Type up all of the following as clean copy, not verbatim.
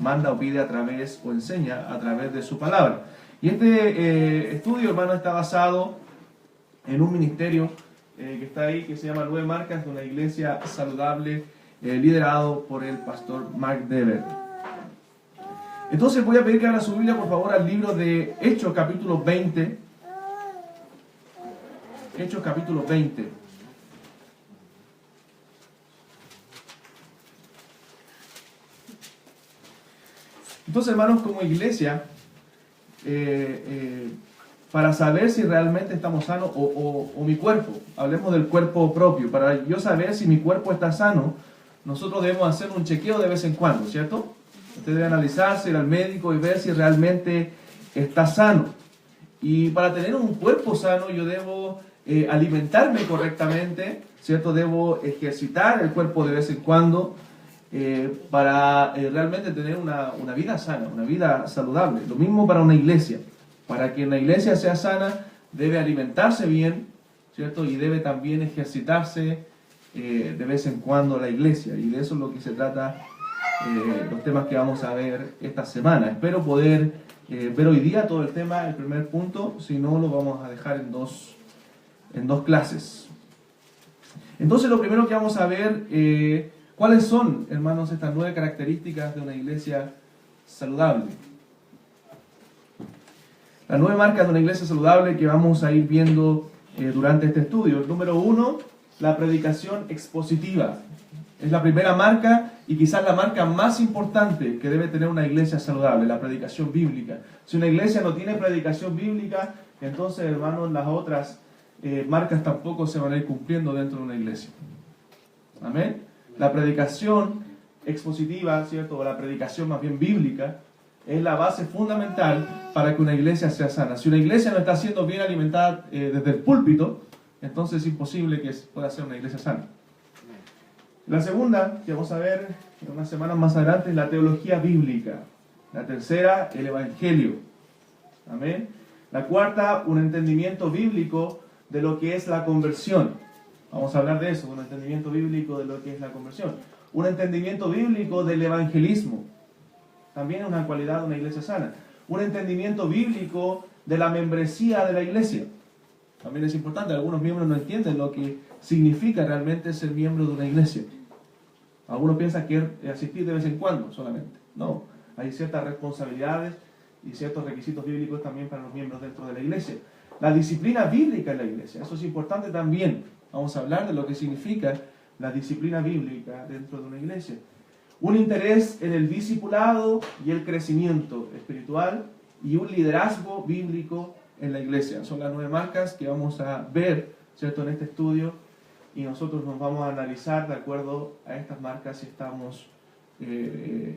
manda o pide a través, o enseña a través de su palabra. Y este estudio, hermano, está basado en un ministerio que está ahí, que se llama 9 Marcas de una Iglesia Saludable, liderado por el pastor Mark Dever. Entonces voy a pedir que abra su Biblia, por favor, al libro de Hechos, capítulo 20. Hechos, capítulo 20. Entonces, hermanos, como iglesia, para saber si realmente estamos sanos o mi cuerpo, hablemos del cuerpo propio, para yo saber si mi cuerpo está sano, nosotros debemos hacer un chequeo de vez en cuando, ¿cierto? Usted debe analizarse, ir al médico y ver si realmente está sano. Y para tener un cuerpo sano yo debo alimentarme correctamente, ¿cierto? Debo ejercitar el cuerpo de vez en cuando para realmente tener una vida sana, una vida saludable. Lo mismo para una iglesia. Para que una iglesia sea sana, debe alimentarse bien, ¿cierto? Y debe también ejercitarse de vez en cuando la iglesia. Y de eso es lo que se trata los temas que vamos a ver esta semana. Espero poder ver hoy día todo el tema, el primer punto, si no lo vamos a dejar en dos clases. Entonces lo primero que vamos a ver, ¿cuáles son, hermanos, estas 9 características de una iglesia saludable? Las 9 marcas de una iglesia saludable que vamos a ir viendo durante este estudio. El número 1, la predicación expositiva. Es la primera marca y quizás la marca más importante que debe tener una iglesia saludable, la predicación bíblica. Si una iglesia no tiene predicación bíblica, entonces, hermanos, las otras marcas tampoco se van a ir cumpliendo dentro de una iglesia. Amén. La predicación expositiva, ¿cierto? O la predicación más bien bíblica, es la base fundamental para que una iglesia sea sana. Si una iglesia no está siendo bien alimentada desde el púlpito, entonces es imposible que pueda ser una iglesia sana. La segunda, que vamos a ver unas semanas más adelante, es la teología bíblica. La tercera, el evangelio. Amén. La cuarta, un entendimiento bíblico de lo que es la conversión. Vamos a hablar de eso, un entendimiento bíblico de lo que es la conversión. Un entendimiento bíblico del evangelismo. También es una cualidad de una iglesia sana. Un entendimiento bíblico de la membresía de la iglesia. También es importante, algunos miembros no entienden lo que significa realmente ser miembro de una iglesia. Algunos piensan que es asistir de vez en cuando solamente. No, hay ciertas responsabilidades y ciertos requisitos bíblicos también para los miembros dentro de la iglesia. La disciplina bíblica en la iglesia, eso es importante también. Vamos a hablar de lo que significa la disciplina bíblica dentro de una iglesia. Un interés en el discipulado y el crecimiento espiritual y un liderazgo bíblico en la iglesia. Son las 9 marcas que vamos a ver, ¿cierto?, en este estudio, y nosotros nos vamos a analizar de acuerdo a estas marcas si estamos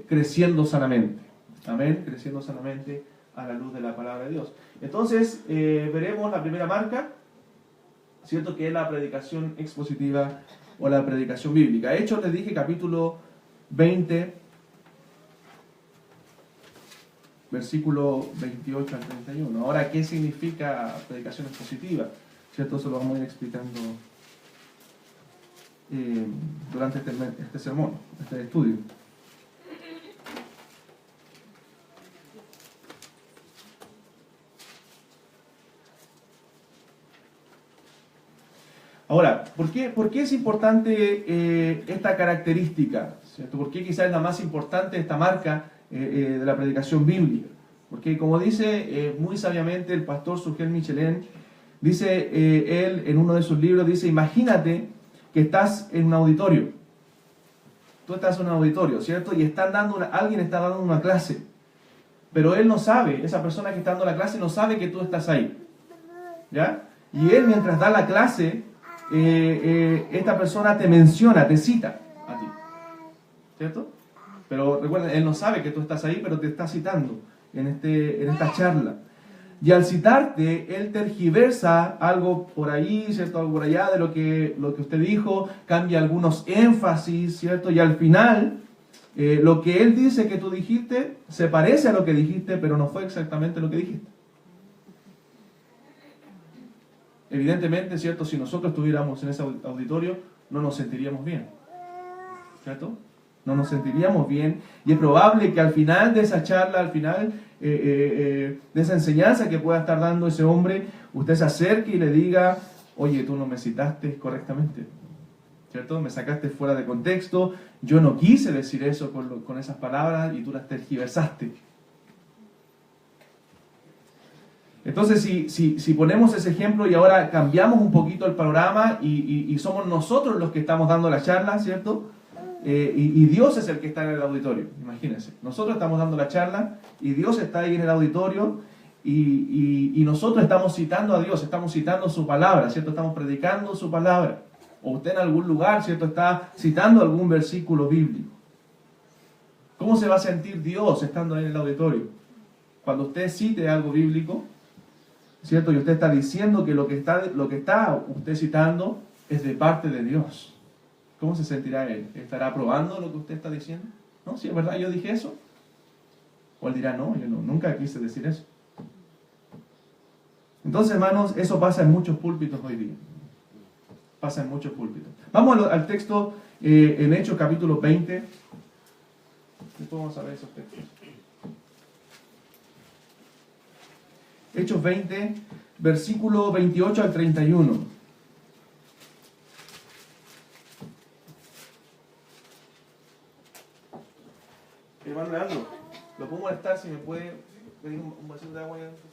creciendo sanamente. Amén, creciendo sanamente a la luz de la palabra de Dios. Entonces, veremos la primera marca, ¿cierto?, que es la predicación expositiva o la predicación bíblica. Hechos, les dije, capítulo 20, versículo 28 al 31. Ahora, ¿qué significa predicación expositiva? ¿Cierto? Eso lo vamos a ir explicando durante este sermón, este estudio. Ahora, ¿por qué es importante esta característica? ¿Cierto? ¿Por qué quizás es la más importante esta marca de la predicación bíblica? Porque, como dice muy sabiamente el pastor Sugel Michelin, dice él en uno de sus libros, dice: imagínate que estás en un auditorio. Tú estás en un auditorio, ¿cierto? Y alguien está dando una clase. Pero él no sabe, esa persona que está dando la clase no sabe que tú estás ahí. ¿Ya? Y él, mientras da la clase, esta persona te menciona, te cita a ti, ¿cierto? Pero recuerda, él no sabe que tú estás ahí, pero te está citando en esta charla. Y al citarte, él tergiversa algo por ahí, ¿cierto? Algo por allá de lo que usted dijo, cambia algunos énfasis, ¿cierto? Y al final, lo que él dice que tú dijiste se parece a lo que dijiste, pero no fue exactamente lo que dijiste. Evidentemente, ¿cierto? Si nosotros estuviéramos en ese auditorio, no nos sentiríamos bien, ¿cierto? no nos sentiríamos bien, y es probable que al final de esa charla, al final de esa enseñanza que pueda estar dando ese hombre, usted se acerque y le diga, oye, tú no me citaste correctamente, ¿cierto? Me sacaste fuera de contexto, yo no quise decir eso con esas palabras y tú las tergiversaste. Entonces, si ponemos ese ejemplo y ahora cambiamos un poquito el panorama y somos nosotros los que estamos dando la charla, ¿cierto? Y Dios es el que está en el auditorio, imagínense. Nosotros estamos dando la charla y Dios está ahí en el auditorio y nosotros estamos citando a Dios, estamos citando su palabra, ¿cierto? Estamos predicando su palabra. O usted en algún lugar, ¿cierto? Está citando algún versículo bíblico. ¿Cómo se va a sentir Dios estando ahí en el auditorio? Cuando usted cite algo bíblico, ¿cierto? Y usted está diciendo que lo que está usted citando es de parte de Dios. ¿Cómo se sentirá él? ¿Estará aprobando lo que usted está diciendo? ¿No? Si es verdad, yo dije eso. O él dirá, no, yo nunca quise decir eso. Entonces, hermanos, eso pasa en muchos púlpitos hoy día. Pasa en muchos púlpitos. Vamos al texto en Hechos capítulo 20. Después vamos a ver esos textos. Hechos 20, versículo 28 al 31. Hermano Leandro, ¿lo puedo molestar si me puede pedir un vasito de agua allá adentro?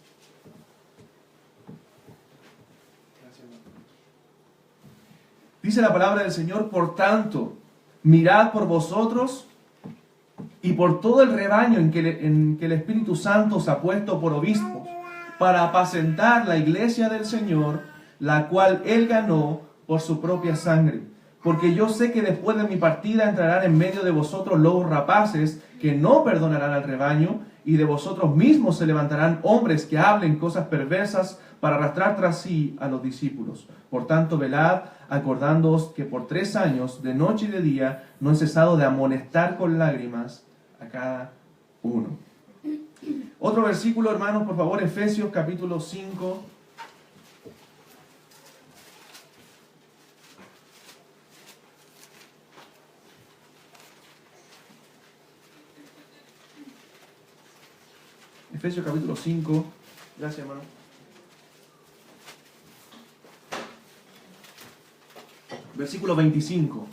Gracias, hermano. Dice la palabra del Señor, por tanto, mirad por vosotros y por todo el rebaño en que el Espíritu Santo os ha puesto por obispos, para apacentar la iglesia del Señor, la cual Él ganó por su propia sangre. Porque yo sé que después de mi partida entrarán en medio de vosotros lobos rapaces, que no perdonarán al rebaño, y de vosotros mismos se levantarán hombres que hablen cosas perversas para arrastrar tras sí a los discípulos. Por tanto, velad, acordándoos que por 3 años, de noche y de día, no he cesado de amonestar con lágrimas a cada uno. Otro versículo, hermanos, por favor, Efesios capítulo 5. Efesios capítulo 5. Gracias, hermano. Versículo 25.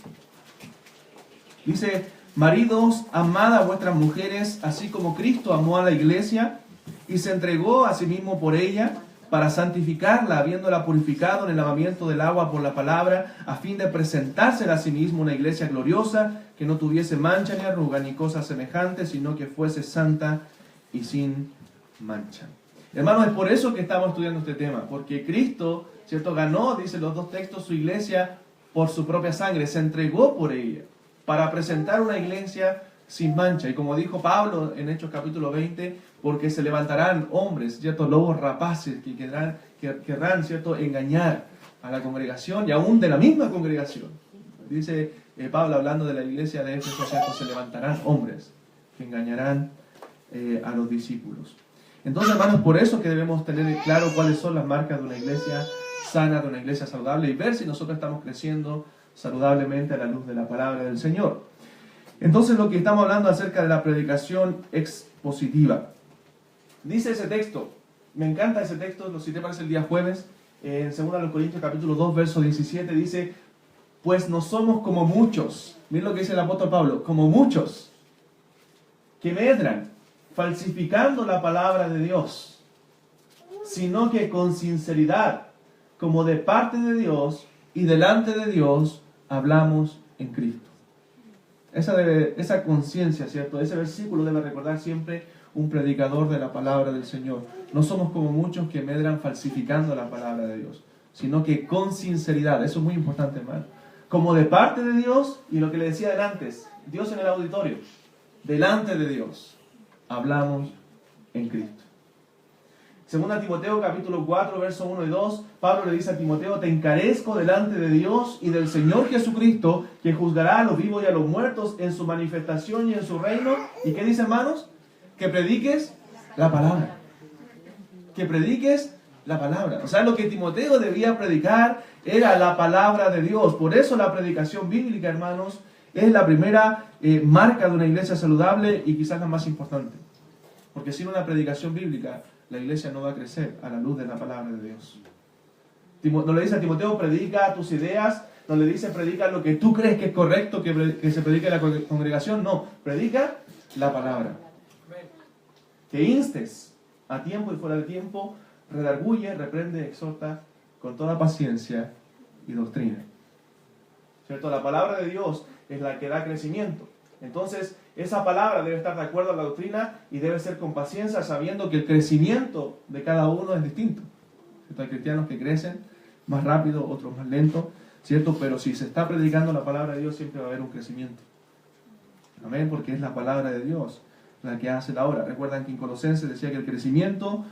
Dice, maridos, amad a vuestras mujeres, así como Cristo amó a la iglesia y se entregó a sí mismo por ella, para santificarla, habiéndola purificado en el lavamiento del agua por la palabra, a fin de presentársela a sí mismo una iglesia gloriosa, que no tuviese mancha ni arruga ni cosas semejantes, sino que fuese santa y sin mancha. Hermanos, es por eso que estamos estudiando este tema, porque Cristo, ¿cierto?, ganó, dicen los dos textos, su iglesia por su propia sangre, se entregó por ella, para presentar una iglesia sin mancha. Y como dijo Pablo en Hechos capítulo 20, porque se levantarán hombres, ¿cierto?, lobos rapaces que querrán, ¿cierto?, engañar a la congregación y aún de la misma congregación. Dice Pablo hablando de la iglesia de Éfeso, ¿cierto?, se levantarán hombres que engañarán a los discípulos. Entonces, hermanos, por eso que debemos tener claro cuáles son las marcas de una iglesia sana, de una iglesia saludable, y ver si nosotros estamos creciendo saludablemente a la luz de la palabra del Señor. Entonces, lo que estamos hablando acerca de la predicación expositiva. Dice ese texto, me encanta ese texto, lo cité parece el día jueves, en 2 Corintios capítulo 2, verso 17, dice, pues no somos como muchos, miren lo que dice el apóstol Pablo, como muchos que medran, falsificando la palabra de Dios, sino que con sinceridad, como de parte de Dios y delante de Dios, hablamos en Cristo. Esa conciencia, ¿cierto? Ese versículo debe recordar siempre un predicador de la palabra del Señor. No somos como muchos que medran falsificando la palabra de Dios, sino que con sinceridad. Eso es muy importante, hermano. Como de parte de Dios, y lo que le decía antes, Dios en el auditorio, delante de Dios, hablamos en Cristo. Segunda Timoteo capítulo 4, versos 1 y 2, Pablo le dice a Timoteo, te encarezco delante de Dios y del Señor Jesucristo, que juzgará a los vivos y a los muertos en su manifestación y en su reino. ¿Y qué dice, hermanos? Que prediques la palabra. Que prediques la palabra. O sea, lo que Timoteo debía predicar era la palabra de Dios. Por eso la predicación bíblica, hermanos, Es la primera marca de una iglesia saludable y quizás la más importante. Porque sin una predicación bíblica, la iglesia no va a crecer a la luz de la palabra de Dios. No le dice a Timoteo, predica tus ideas, no le dice, predica lo que tú crees que es correcto que se predique en la congregación, no, predica la palabra. Que instes a tiempo y fuera de tiempo, redarguye, reprende, exhorta con toda paciencia y doctrina. ¿Cierto? La palabra de Dios es la que da crecimiento. Entonces, esa palabra debe estar de acuerdo a la doctrina y debe ser con paciencia, sabiendo que el crecimiento de cada uno es distinto. ¿Cierto? Hay cristianos que crecen más rápido, otros más lento, ¿cierto? Pero si se está predicando la palabra de Dios, siempre va a haber un crecimiento. Amén, porque es la palabra de Dios la que hace la obra. Recuerdan que en Colosenses decía que el crecimiento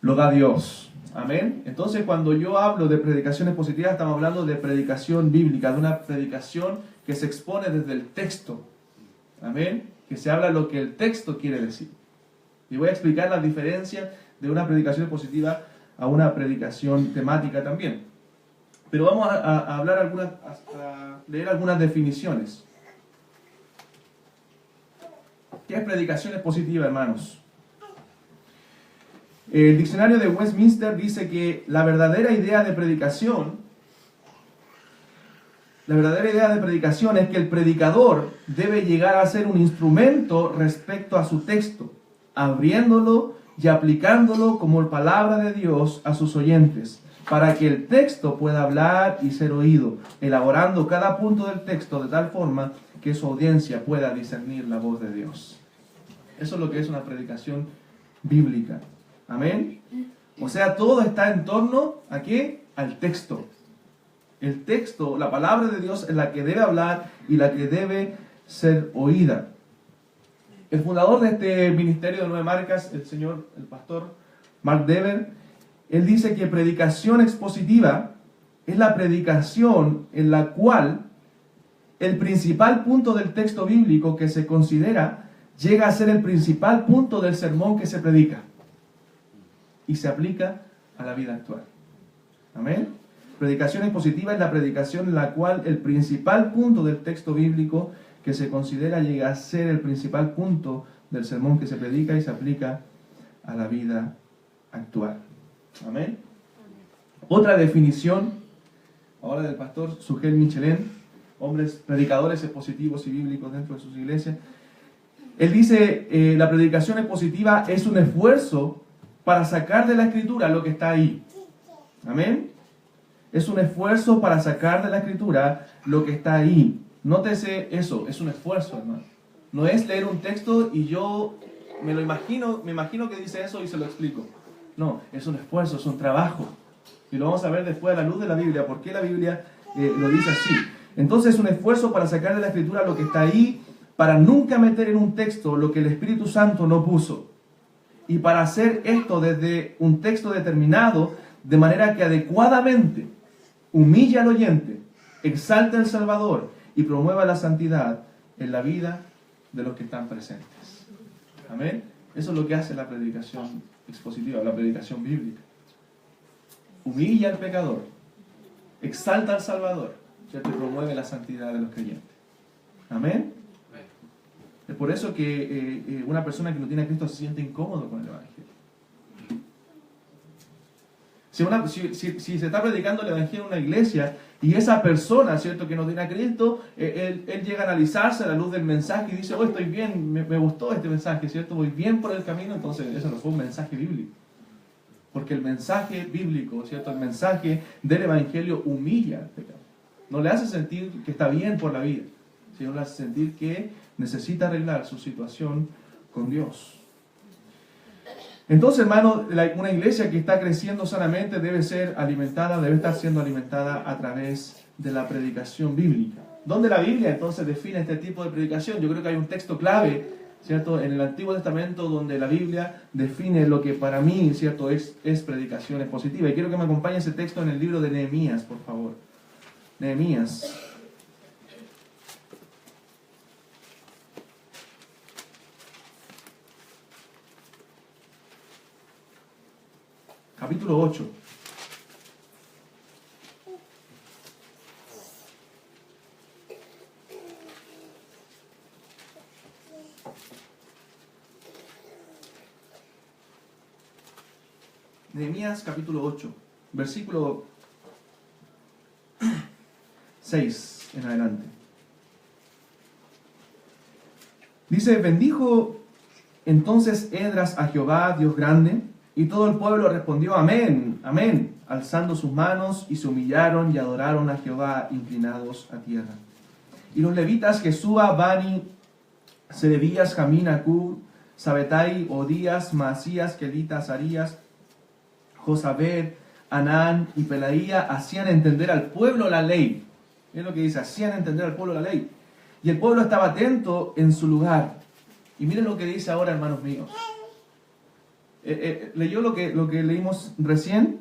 lo da Dios. Amén. Entonces, cuando yo hablo de predicaciones positivas, estamos hablando de predicación bíblica, de una predicación que se expone desde el texto. Amén. Que se habla lo que el texto quiere decir. Y voy a explicar la diferencia de una predicación positiva a una predicación temática también. Pero vamos a hablar a leer algunas definiciones. ¿Qué es predicación expositiva, hermanos? El diccionario de Westminster dice que la verdadera idea de predicación es que el predicador debe llegar a ser un instrumento respecto a su texto, abriéndolo y aplicándolo como palabra de Dios a sus oyentes, para que el texto pueda hablar y ser oído, elaborando cada punto del texto de tal forma que su audiencia pueda discernir la voz de Dios. Eso es lo que es una predicación bíblica. Amén. O sea, todo está en torno ¿a qué? Al texto. El texto, la palabra de Dios es la que debe hablar y la que debe ser oída. El fundador de este ministerio de 9 marcas, el pastor Mark Dever, él dice que predicación expositiva es la predicación en la cual el principal punto del texto bíblico que se considera llega a ser el principal punto del sermón que se predica y se aplica a la vida actual. Amén. Predicación expositiva es la predicación en la cual el principal punto del texto bíblico que se considera llega a ser el principal punto del sermón que se predica y se aplica a la vida actual. Amén. Otra definición, ahora del pastor Sugel Michelén, hombres predicadores expositivos y bíblicos dentro de sus iglesias. Él dice, la predicación expositiva es un esfuerzo para sacar de la Escritura lo que está ahí. Amén. Es un esfuerzo para sacar de la Escritura lo que está ahí. Nótese eso, es un esfuerzo, hermano. No es leer un texto y yo me imagino que dice eso y se lo explico. No, es un esfuerzo, es un trabajo. Y lo vamos a ver después a la luz de la Biblia, por qué la Biblia lo dice así. Entonces es un esfuerzo para sacar de la Escritura lo que está ahí, para nunca meter en un texto lo que el Espíritu Santo no puso. Y para hacer esto desde un texto determinado, de manera que adecuadamente humilla al oyente, exalta al Salvador y promueva la santidad en la vida de los que están presentes. Amén. Eso es lo que hace la predicación expositiva, la predicación bíblica. Humilla al pecador, exalta al Salvador, ¿cierto? Y promueve la santidad de los creyentes. Amén. Es por eso que una persona que no tiene a Cristo se siente incómodo con el Evangelio. Si se está predicando el Evangelio en una iglesia y esa persona, ¿cierto?, que no tiene a Cristo, él llega a analizarse a la luz del mensaje y dice, oh, estoy bien, me gustó este mensaje, ¿cierto? Voy bien por el camino, entonces eso no fue un mensaje bíblico. Porque el mensaje bíblico, ¿cierto?, el mensaje del Evangelio humilla al pecado. No le hace sentir que está bien por la vida, sino le hace sentir que necesita arreglar su situación con Dios. Entonces, hermano, una iglesia que está creciendo sanamente debe estar siendo alimentada a través de la predicación bíblica. ¿Dónde la Biblia entonces define este tipo de predicación? Yo creo que hay un texto clave, ¿cierto?, en el Antiguo Testamento donde la Biblia define lo que para mí, ¿cierto?, es predicación expositiva. Y quiero que me acompañe ese texto en el libro de Nehemías, por favor. Nehemías. Capítulo 8. Nehemías capítulo 8, versículo 6 en adelante. Dice, bendijo entonces Esdras a Jehová, Dios grande, y todo el pueblo respondió amén, amén, alzando sus manos, y se humillaron y adoraron a Jehová, inclinados a tierra. Y los levitas, Jesúa, Bani, Serebías, Jamín, Acub, Sabetai, Odías, Maasías, Kelita, Azarías, Josabed, Anán y Pelaía, hacían entender al pueblo la ley. Es lo que dice, hacían entender al pueblo la ley. Y el pueblo estaba atento en su lugar. Y miren lo que dice ahora, hermanos míos. Leyó lo que leímos recién.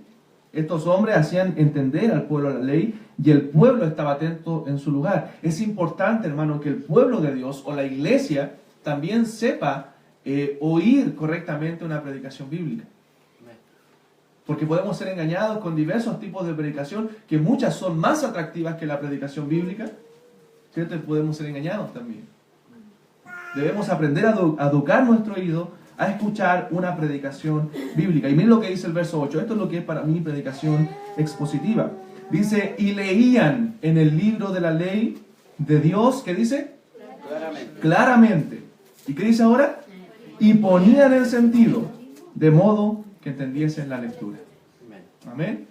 Estos hombres hacían entender al pueblo la ley y el pueblo estaba atento en su lugar. Es importante, hermano, que el pueblo de Dios o la iglesia también sepa oír correctamente una predicación bíblica. Porque podemos ser engañados con diversos tipos de predicación, que muchas son más atractivas que la predicación bíblica, ¿cierto? Y podemos ser engañados también. Debemos aprender a educar nuestro oído a escuchar una predicación bíblica. Y miren lo que dice el verso 8. Esto es lo que es para mí predicación expositiva. Dice, y leían en el libro de la ley de Dios, ¿qué dice? Claramente. ¿Y qué dice ahora? Y ponían el sentido, de modo que entendiesen la lectura. Amén.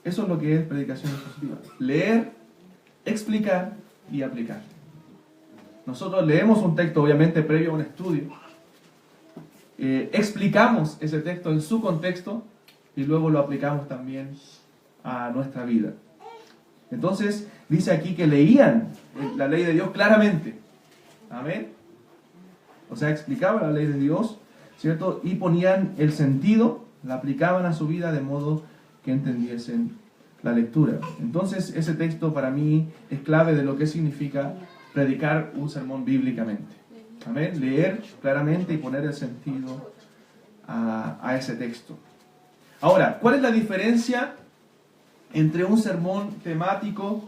Eso es lo que es predicación expositiva. Leer, explicar y aplicar. Nosotros leemos un texto, obviamente, previo a un estudio. Explicamos ese texto en su contexto y luego lo aplicamos también a nuestra vida. Entonces, dice aquí que leían la ley de Dios claramente. Amén. O sea, explicaban la ley de Dios, ¿cierto? Y ponían el sentido, la aplicaban a su vida de modo que entendiesen la lectura. Entonces, ese texto para mí es clave de lo que significa predicar un sermón bíblicamente. Amén. Leer claramente y poner el sentido a ese texto. Ahora, ¿cuál es la diferencia entre un sermón temático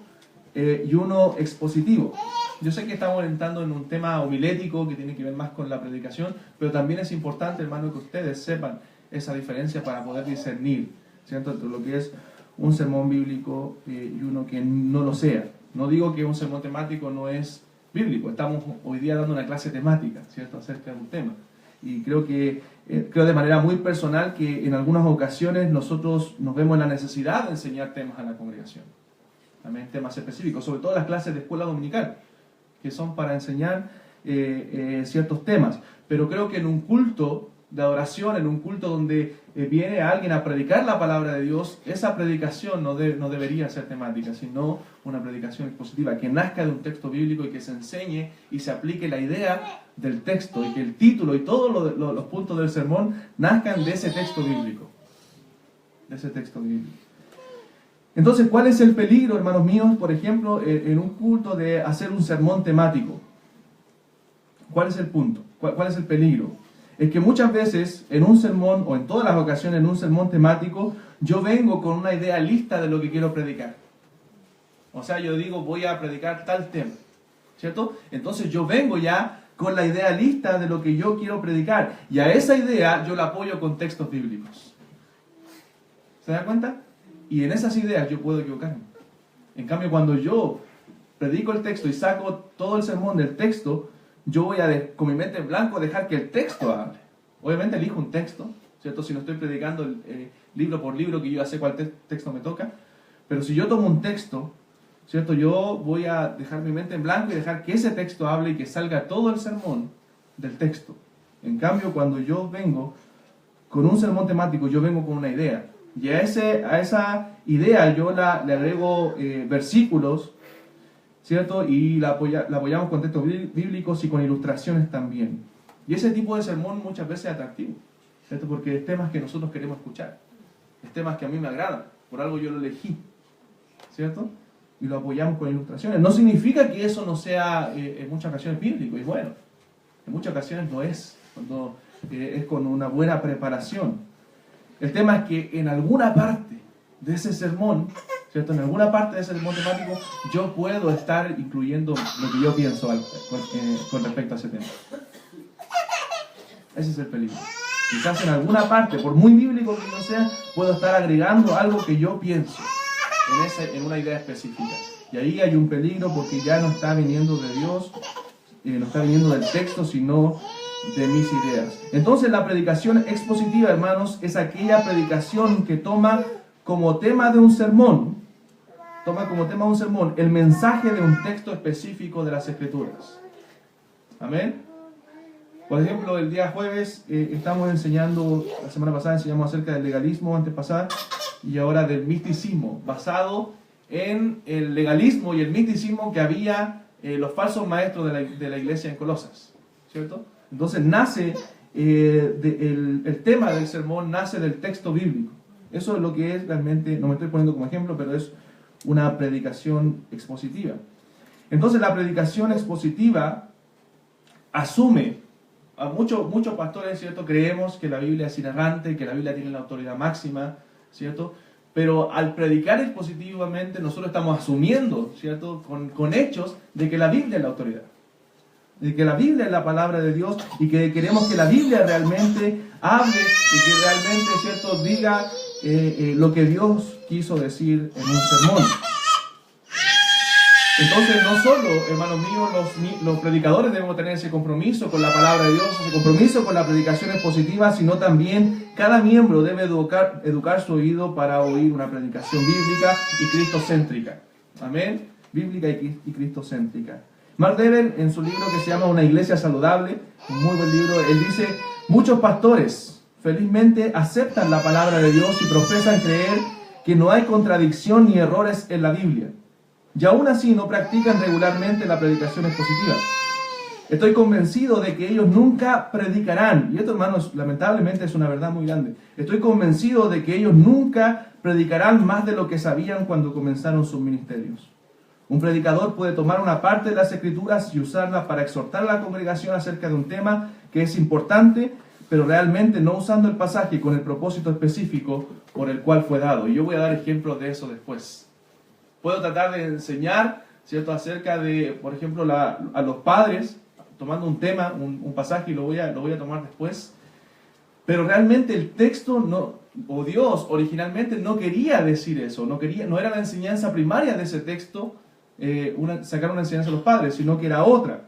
y uno expositivo? Yo sé que estamos entrando en un tema homilético que tiene que ver más con la predicación, pero también es importante, hermano, que ustedes sepan esa diferencia para poder discernir, ¿cierto?, entre lo que es un sermón bíblico y uno que no lo sea. No digo que un sermón temático no es bíblico. Estamos hoy día dando una clase temática, ¿cierto?, acerca de un tema. Y creo de manera muy personal que en algunas ocasiones nosotros nos vemos en la necesidad de enseñar temas a la congregación. También temas específicos, sobre todo las clases de escuela dominical, que son para enseñar ciertos temas. Pero creo que en un culto de adoración, en un culto donde viene alguien a predicar la palabra de Dios, esa predicación no debería ser temática, sino una predicación expositiva, que nazca de un texto bíblico y que se enseñe y se aplique la idea del texto, y que el título y todos los puntos del sermón nazcan de ese texto bíblico. De ese texto bíblico. Entonces, ¿cuál es el peligro, hermanos míos, por ejemplo, en un culto de hacer un sermón temático? ¿Cuál es el punto? ¿Cuál es el peligro? Es que muchas veces en un sermón, o en todas las ocasiones en un sermón temático, yo vengo con una idea lista de lo que quiero predicar. O sea, yo digo, voy a predicar tal tema, ¿cierto? Entonces yo vengo ya con la idea lista de lo que yo quiero predicar, y a esa idea yo la apoyo con textos bíblicos. ¿Se da cuenta? Y en esas ideas yo puedo equivocarme. En cambio, cuando yo predico el texto y saco todo el sermón del texto, yo voy a, con mi mente en blanco, dejar que el texto hable. Obviamente elijo un texto, ¿cierto? Si no estoy predicando libro por libro, que yo ya sé cuál texto me toca. Pero si yo tomo un texto, ¿cierto?, yo voy a dejar mi mente en blanco y dejar que ese texto hable y que salga todo el sermón del texto. En cambio, cuando yo vengo con un sermón temático, yo vengo con una idea. Y a esa idea yo le agrego versículos, ¿cierto? Y la apoyamos con textos bíblicos y con ilustraciones también. Y ese tipo de sermón muchas veces es atractivo, ¿cierto? Porque es temas que nosotros queremos escuchar. Es temas que a mí me agradan. Por algo yo lo elegí, ¿cierto? Y lo apoyamos con ilustraciones. No significa que eso no sea en muchas ocasiones bíblico. Y bueno, en muchas ocasiones lo es, cuando es con una buena preparación. El tema es que en alguna parte de ese sermón, ¿cierto?, en alguna parte de ese sermón temático, yo puedo estar incluyendo lo que yo pienso con respecto a ese tema. Ese es el peligro. Quizás en alguna parte, por muy bíblico que no sea, puedo estar agregando algo que yo pienso en una idea específica. Y ahí hay un peligro porque ya no está viniendo de Dios, no está viniendo del texto, sino de mis ideas. Entonces la predicación expositiva, hermanos, es aquella predicación que toma como tema de un sermón, el mensaje de un texto específico de las Escrituras. Amén. Por ejemplo, el día jueves estamos enseñando, la semana pasada enseñamos acerca del legalismo antepasado y ahora del misticismo, basado en el legalismo y el misticismo que había los falsos maestros de la iglesia en Colosas, ¿cierto? Entonces nace, el tema del sermón nace del texto bíblico. Eso es lo que es realmente, no me estoy poniendo como ejemplo, pero es una predicación expositiva. Entonces la predicación expositiva asume, a muchos pastores, ¿cierto?, creemos que la Biblia es inerrante, que la Biblia tiene la autoridad máxima, ¿cierto? Pero al predicar expositivamente nosotros estamos asumiendo, ¿cierto?, con hechos de que la Biblia es la autoridad, de que la Biblia es la palabra de Dios y que queremos que la Biblia realmente hable y que realmente, ¿cierto?, diga lo que Dios quiso decir en un sermón. Entonces, no solo, hermanos míos, los predicadores debemos tener ese compromiso con la palabra de Dios, ese compromiso con la predicación expositiva, sino también cada miembro debe educar su oído para oír una predicación bíblica y cristocéntrica. Amén. Bíblica y cristocéntrica. Mark Dever, en su libro que se llama Una iglesia saludable, un muy buen libro, él dice: muchos pastores felizmente aceptan la palabra de Dios y profesan creer que no hay contradicción ni errores en la Biblia. Y aún así no practican regularmente la predicación expositiva. Estoy convencido de que ellos nunca predicarán, y esto, hermanos, lamentablemente es una verdad muy grande. Estoy convencido de que ellos nunca predicarán más de lo que sabían cuando comenzaron sus ministerios. Un predicador puede tomar una parte de las Escrituras y usarla para exhortar a la congregación acerca de un tema que es importante, pero realmente no usando el pasaje con el propósito específico por el cual fue dado. Y yo voy a dar ejemplos de eso después. Puedo tratar de enseñar, ¿cierto?, acerca de, por ejemplo, a los padres, tomando un tema, un pasaje, y lo voy a tomar después. Pero realmente el texto, o Dios originalmente no quería decir eso, no era la enseñanza primaria de ese texto, sacar una enseñanza a los padres, sino que era otra.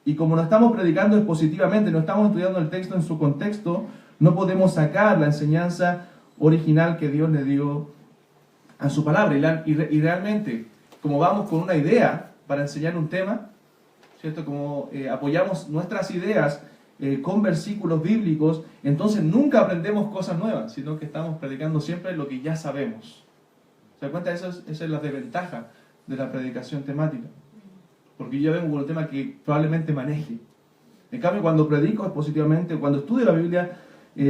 Y como no estamos predicando expositivamente, no estamos estudiando el texto en su contexto, no podemos sacar la enseñanza original que Dios le dio a su palabra. Y realmente, como vamos con una idea para enseñar un tema, ¿cierto?, como apoyamos nuestras ideas con versículos bíblicos, entonces nunca aprendemos cosas nuevas, sino que estamos predicando siempre lo que ya sabemos. ¿Se dan cuenta? Esa es la desventaja de la predicación temática, porque yo vengo con un tema que probablemente maneje. En cambio, cuando predico expositivamente, cuando estudio la Biblia,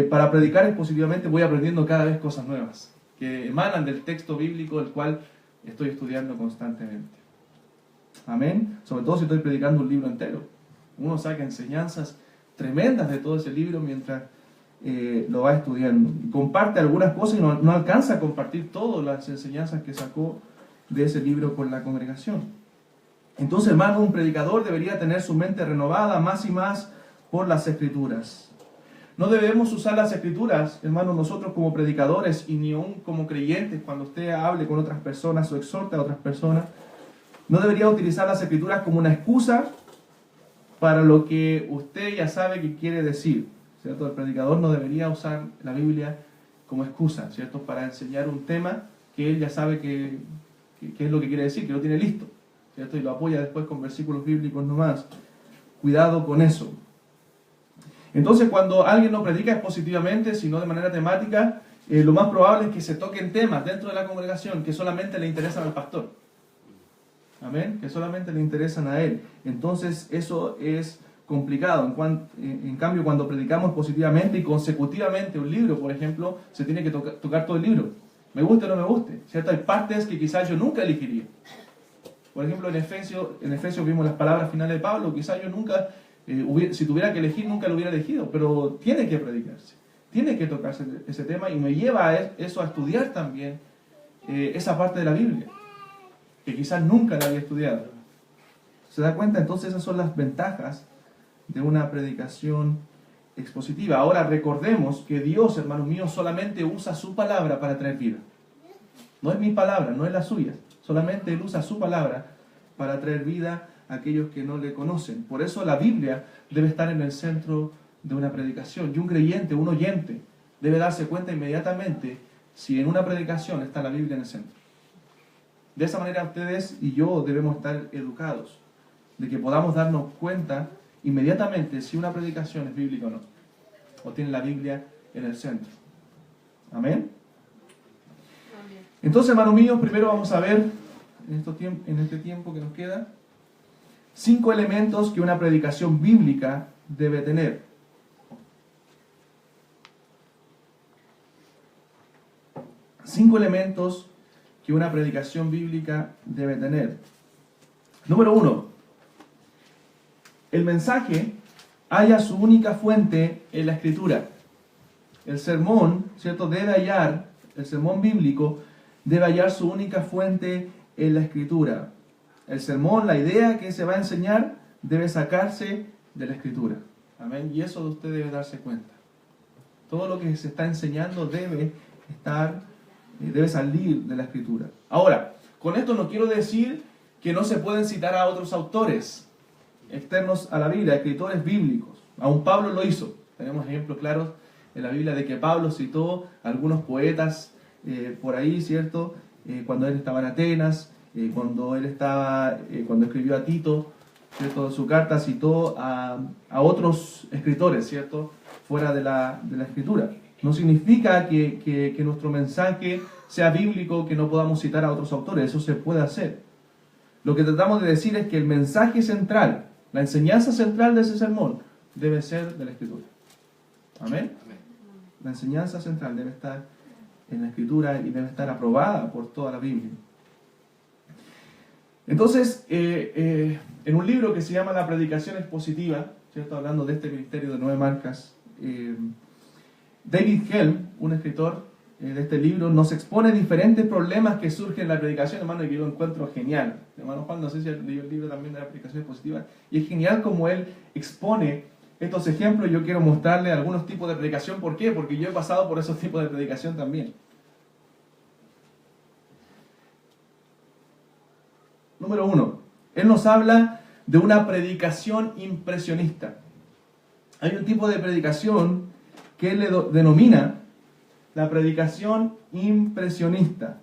para predicar expositivamente voy aprendiendo cada vez cosas nuevas que emanan del texto bíblico el cual estoy estudiando constantemente. Amén. Sobre todo si estoy predicando un libro entero. Uno saca enseñanzas tremendas de todo ese libro mientras lo va estudiando. Comparte algunas cosas y no alcanza a compartir todas las enseñanzas que sacó de ese libro con la congregación. Entonces, hermano, un predicador debería tener su mente renovada más y más por las Escrituras. No debemos usar las Escrituras, hermanos, nosotros como predicadores y ni aún como creyentes, cuando usted hable con otras personas o exhorte a otras personas, no debería utilizar las Escrituras como una excusa para lo que usted ya sabe que quiere decir, ¿cierto? El predicador no debería usar la Biblia como excusa, ¿cierto?, para enseñar un tema que él ya sabe que es lo que quiere decir, que lo tiene listo, ¿cierto?, y lo apoya después con versículos bíblicos nomás. Cuidado con eso. Entonces, cuando alguien no predica expositivamente, sino de manera temática, lo más probable es que se toquen temas dentro de la congregación que solamente le interesan al pastor. Amén, que solamente le interesan a él. Entonces, eso es complicado. En cambio, cuando predicamos positivamente y consecutivamente un libro, por ejemplo, se tiene que tocar todo el libro. Me guste o no me guste, ¿cierto? Hay partes que quizás yo nunca elegiría. Por ejemplo, en Efesios vimos las palabras finales de Pablo. Quizás yo nunca, si tuviera que elegir, nunca lo hubiera elegido, pero tiene que predicarse, tiene que tocarse ese tema, y me lleva a eso a estudiar también esa parte de la Biblia, que quizás nunca la había estudiado. ¿Se da cuenta? Entonces esas son las ventajas de una predicación expositiva. Ahora recordemos que Dios, hermanos míos, solamente usa su palabra para traer vida. No es mi palabra, no es la suya. Solamente Él usa su palabra para traer vida a aquellos que no le conocen. Por eso la Biblia debe estar en el centro de una predicación. Y un creyente, un oyente, debe darse cuenta inmediatamente si en una predicación está la Biblia en el centro. De esa manera ustedes y yo debemos estar educados, de que podamos darnos cuenta inmediatamente si una predicación es bíblica o no, o tiene la Biblia en el centro. Amén. Entonces, hermanos míos, primero vamos a ver en este tiempo que nos queda 5 elementos que una predicación bíblica debe tener. Cinco elementos que una predicación bíblica debe tener. Número 1. El mensaje halla su única fuente en la Escritura. El sermón, ¿cierto? El sermón bíblico debe hallar su única fuente en la Escritura. El sermón, la idea que se va a enseñar, debe sacarse de la Escritura. Amén. Y eso usted debe darse cuenta. Todo lo que se está enseñando debe salir de la Escritura. Ahora, con esto no quiero decir que no se pueden citar a otros autores externos a la Biblia, escritores bíblicos. Aún Pablo lo hizo. Tenemos ejemplos claros en la Biblia de que Pablo citó a algunos poetas por ahí, ¿cierto? Cuando él estaba en Atenas, cuando escribió a Tito, ¿cierto? Su carta citó a otros escritores, ¿cierto? Fuera de la Escritura. No significa que nuestro mensaje sea bíblico, que no podamos citar a otros autores. Eso se puede hacer. Lo que tratamos de decir es que el mensaje central, la enseñanza central de ese sermón, debe ser de la Escritura. ¿Amén? La enseñanza central debe estar en la Escritura y debe estar aprobada por toda la Biblia. Entonces, en un libro que se llama La Predicación Expositiva, ¿cierto? Hablando de este ministerio de 9 marcas, David Helm, un escritor de este libro, nos expone diferentes problemas que surgen en la predicación, hermano, y que yo lo encuentro genial. Hermano Juan, no sé si leyó el libro también de la predicación expositiva, y es genial como él expone estos ejemplos. Yo quiero mostrarle algunos tipos de predicación. ¿Por qué? Porque yo he pasado por esos tipos de predicación también. Número 1. Él nos habla de una predicación impresionista. Hay un tipo de predicación que él le denomina la predicación impresionista.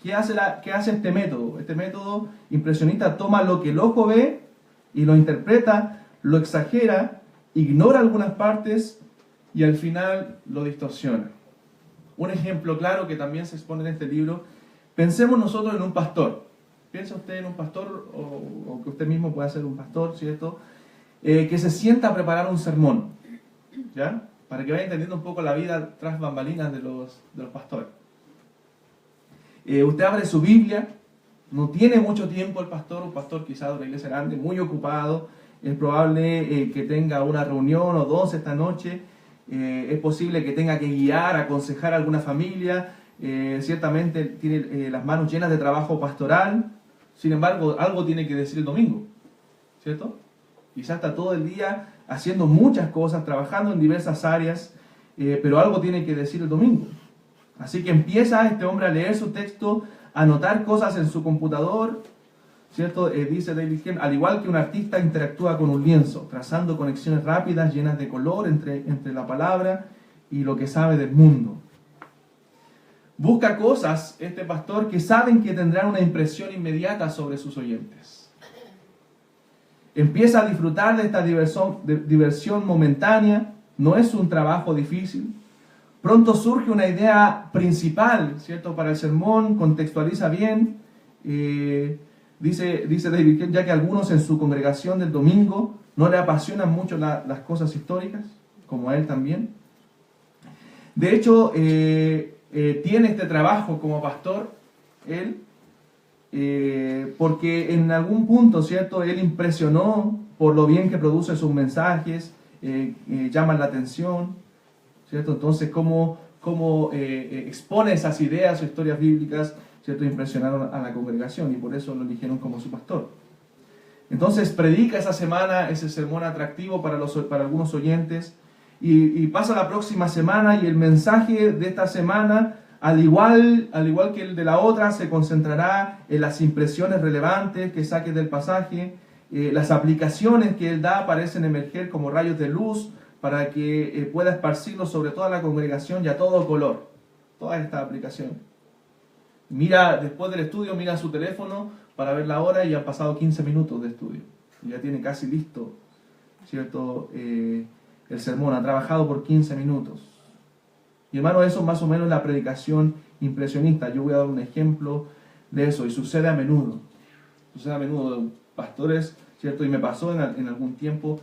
¿Qué hace este método? Este método impresionista toma lo que el ojo ve y lo interpreta, lo exagera, ignora algunas partes y al final lo distorsiona. Un ejemplo claro que también se expone en este libro: pensemos nosotros en un pastor. Piensa usted en un pastor, o que usted mismo pueda ser un pastor, ¿cierto? Que se sienta a preparar un sermón, ¿ya? Para que vaya entendiendo un poco la vida tras bambalinas de los pastores. Usted abre su Biblia, no tiene mucho tiempo el pastor, un pastor quizás de una iglesia grande, muy ocupado, es probable que tenga una reunión o 2 esta noche, es posible que tenga que guiar, aconsejar a alguna familia, ciertamente tiene las manos llenas de trabajo pastoral. Sin embargo, algo tiene que decir el domingo, ¿cierto? Quizás está todo el día haciendo muchas cosas, trabajando en diversas áreas, pero algo tiene que decir el domingo. Así que empieza este hombre a leer su texto, a anotar cosas en su computador, ¿cierto? Dice David Helm, al igual que un artista interactúa con un lienzo, trazando conexiones rápidas, llenas de color entre la palabra y lo que sabe del mundo. Busca cosas, este pastor, que saben que tendrán una impresión inmediata sobre sus oyentes. Empieza a disfrutar de esta diversión momentánea, no es un trabajo difícil. Pronto surge una idea principal, ¿cierto?, para el sermón, contextualiza bien. Dice David Helm, ya que algunos en su congregación del domingo no le apasionan mucho las cosas históricas, como a él también. De hecho, tiene este trabajo como pastor, él, porque en algún punto, ¿cierto?, él impresionó por lo bien que produce sus mensajes, llaman la atención, ¿cierto? Entonces, cómo expone esas ideas o historias bíblicas, ¿cierto?, impresionaron a la congregación y por eso lo eligieron como su pastor. Entonces predica esa semana ese sermón atractivo para algunos oyentes y pasa la próxima semana y el mensaje de esta semana, al igual que el de la otra, se concentrará en las impresiones relevantes que saque del pasaje. Las aplicaciones que él da parecen emerger como rayos de luz para que pueda esparcirlos sobre toda la congregación y a todo color. Todas estas aplicaciones. Después del estudio, mira su teléfono para ver la hora y han pasado 15 minutos de estudio. Y ya tiene casi listo, ¿cierto? El sermón. Ha trabajado por 15 minutos. Y hermano, eso es más o menos la predicación impresionista. Yo voy a dar un ejemplo de eso. Y sucede a menudo. Sucede a menudo. Pastores, ¿cierto? Y me pasó en algún tiempo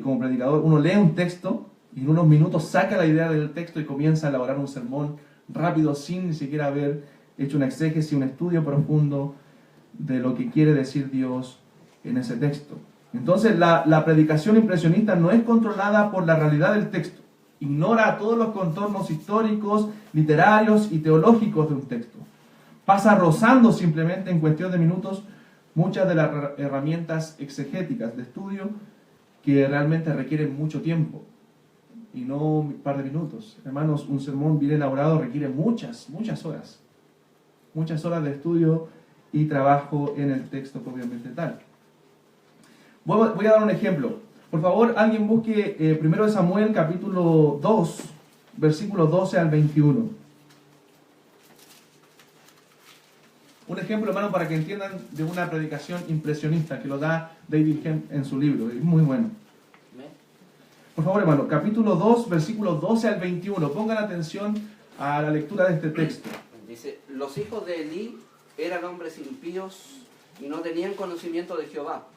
como predicador. Uno lee un texto y en unos minutos saca la idea del texto y comienza a elaborar un sermón rápido sin ni siquiera haber hecho una exégesis, un estudio profundo de lo que quiere decir Dios en ese texto. Entonces la predicación impresionista no es controlada por la realidad del texto. Ignora todos los contornos históricos, literarios y teológicos de un texto. Pasa rozando simplemente en cuestión de minutos muchas de las herramientas exegéticas de estudio que realmente requieren mucho tiempo y no un par de minutos. Hermanos, un sermón bien elaborado requiere muchas horas. Muchas horas de estudio y trabajo en el texto propiamente tal. Voy a dar un ejemplo. Por favor, alguien busque 1 Samuel capítulo 2, versículos 12 al 21. Un ejemplo, hermano, para que entiendan de una predicación impresionista que lo da David Kemp en su libro. Es muy bueno. Por favor, hermano, capítulo 2, versículos 12 al 21. Pongan atención a la lectura de este texto. Dice, los hijos de Elí eran hombres impíos y no tenían conocimiento de Jehová.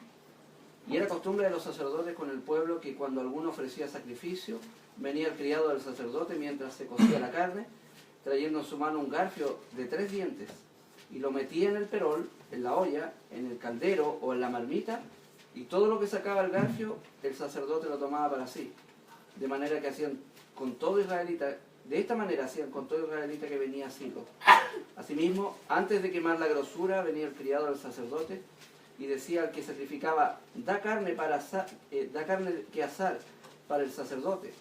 Y era costumbre de los sacerdotes con el pueblo que cuando alguno ofrecía sacrificio, venía el criado del sacerdote mientras se cocía la carne, trayendo en su mano un garfio de 3 dientes, y lo metía en el perol, en la olla, en el caldero o en la marmita, y todo lo que sacaba el garfio, el sacerdote lo tomaba para sí. De manera que hacían con todo israelita, de esta manera hacían con todo israelita que venía a Silo. Asimismo, antes de quemar la grosura, venía el criado del sacerdote y decía al que sacrificaba, da carne que asar para el sacerdote,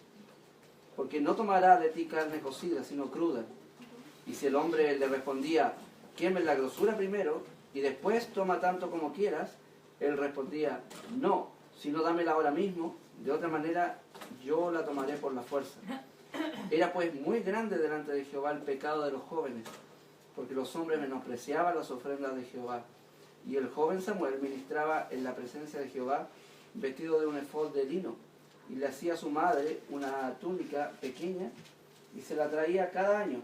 porque no tomará de ti carne cocida, sino cruda. Y si el hombre le respondía, queme la grosura primero y después toma tanto como quieras, él respondía, no, sino dámela ahora mismo, de otra manera yo la tomaré por la fuerza. Era pues muy grande delante de Jehová el pecado de los jóvenes, porque los hombres menospreciaban las ofrendas de Jehová. Y el joven Samuel ministraba en la presencia de Jehová vestido de un efod de lino, y le hacía a su madre una túnica pequeña, y se la traía cada año,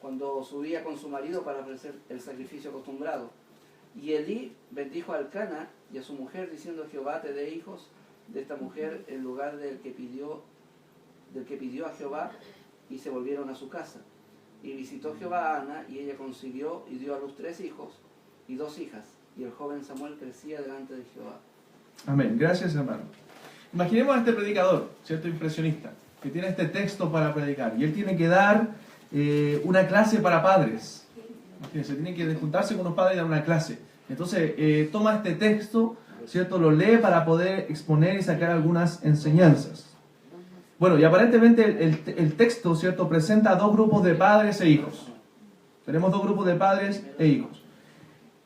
cuando subía con su marido para ofrecer el sacrificio acostumbrado. Y Elí bendijo a Elcana y a su mujer, diciendo, Jehová te dé hijos de esta mujer en lugar del que pidió a Jehová, y se volvieron a su casa. Y visitó Jehová a Ana, y ella concibió y dio a luz 3 hijos y 2 hijas, y el joven Samuel crecía delante de Jehová. Amén. Gracias, hermano. Imaginemos a este predicador, ¿cierto? Impresionista, que tiene este texto para predicar, y él tiene que dar una clase para padres. Imagínense, tiene que juntarse con unos padres y dar una clase. Entonces, toma este texto, ¿cierto? Lo lee para poder exponer y sacar algunas enseñanzas. Bueno, y aparentemente el texto, ¿cierto?, presenta a 2 grupos de padres e hijos. Tenemos 2 grupos de padres e hijos.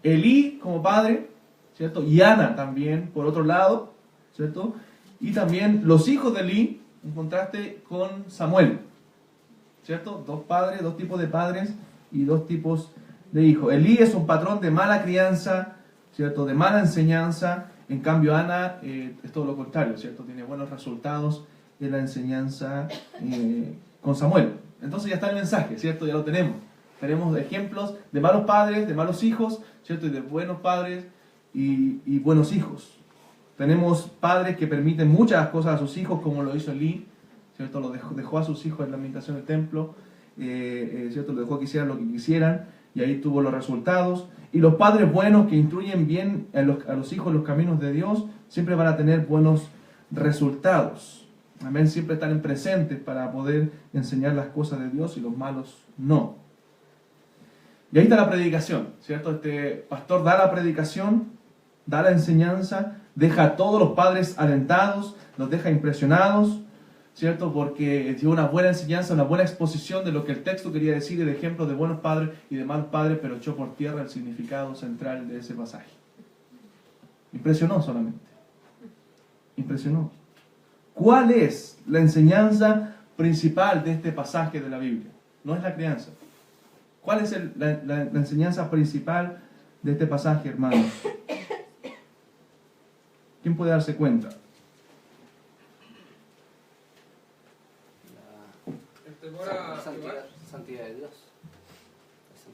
Elí como padre, ¿cierto? Y Ana también, por otro lado, ¿cierto? Y también los hijos de Elí, en contraste con Samuel, ¿cierto? 2 padres, 2 tipos de padres y 2 tipos de hijos. Elí es un patrón de mala crianza, ¿cierto? De mala enseñanza. En cambio, Ana es todo lo contrario, ¿cierto? Tiene buenos resultados en la enseñanza con Samuel. Entonces ya está el mensaje, ¿cierto? Ya lo tenemos. Tenemos ejemplos de malos padres, de malos hijos, ¿cierto? Y de buenos padres y buenos hijos. Tenemos padres que permiten muchas cosas a sus hijos, como lo hizo Elí, ¿cierto? Lo dejó a sus hijos en la administración del templo, ¿cierto? Lo dejó que hicieran lo que quisieran, y ahí tuvo los resultados. Y los padres buenos que instruyen bien a los hijos en los caminos de Dios, siempre van a tener buenos resultados. Amén, siempre están presentes para poder enseñar las cosas de Dios, y los malos no. Y ahí está la predicación, ¿cierto? Este pastor da la predicación, da la enseñanza, deja a todos los padres alentados, los deja impresionados, ¿cierto? Porque dio una buena enseñanza, una buena exposición de lo que el texto quería decir y de ejemplos de buenos padres y de malos padres, pero echó por tierra el significado central de ese pasaje. Impresionó solamente. Impresionó. ¿Cuál es la enseñanza principal de este pasaje de la Biblia? No es la crianza. ¿Cuál es la enseñanza principal de este pasaje, hermanos? ¿Quién puede darse cuenta? La santidad de Dios.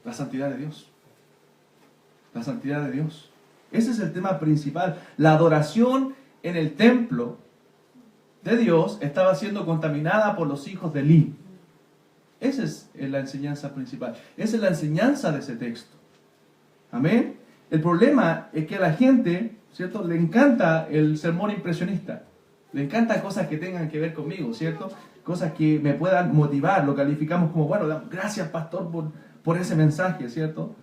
La santidad de Dios. La santidad de Dios. Ese es el tema principal. La adoración en el templo de Dios estaba siendo contaminada por los hijos de Elí. Esa es la enseñanza principal. Esa es la enseñanza de ese texto. Amén. El problema es que a la gente, ¿cierto?, le encanta el sermón impresionista. Le encantan cosas que tengan que ver conmigo, ¿cierto? Cosas que me puedan motivar. Lo calificamos como, bueno, gracias pastor por ese mensaje, ¿cierto?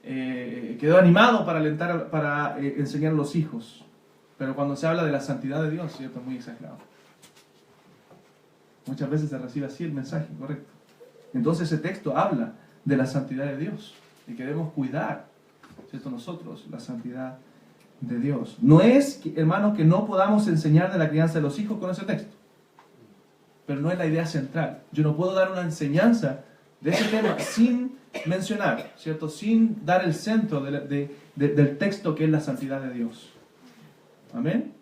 Quedó animado para alentar, para enseñar a los hijos. Pero cuando se habla de la santidad de Dios, ¿cierto?, es muy exagerado. Muchas veces se recibe así el mensaje, correcto. Entonces ese texto habla de la santidad de Dios. Y que debemos cuidar, ¿cierto?, nosotros, la santidad de Dios. No es, hermanos, que no podamos enseñar de la crianza de los hijos con ese texto. Pero no es la idea central. Yo no puedo dar una enseñanza de ese tema sin mencionar, ¿cierto?, sin dar el centro del texto que es la santidad de Dios. Amén.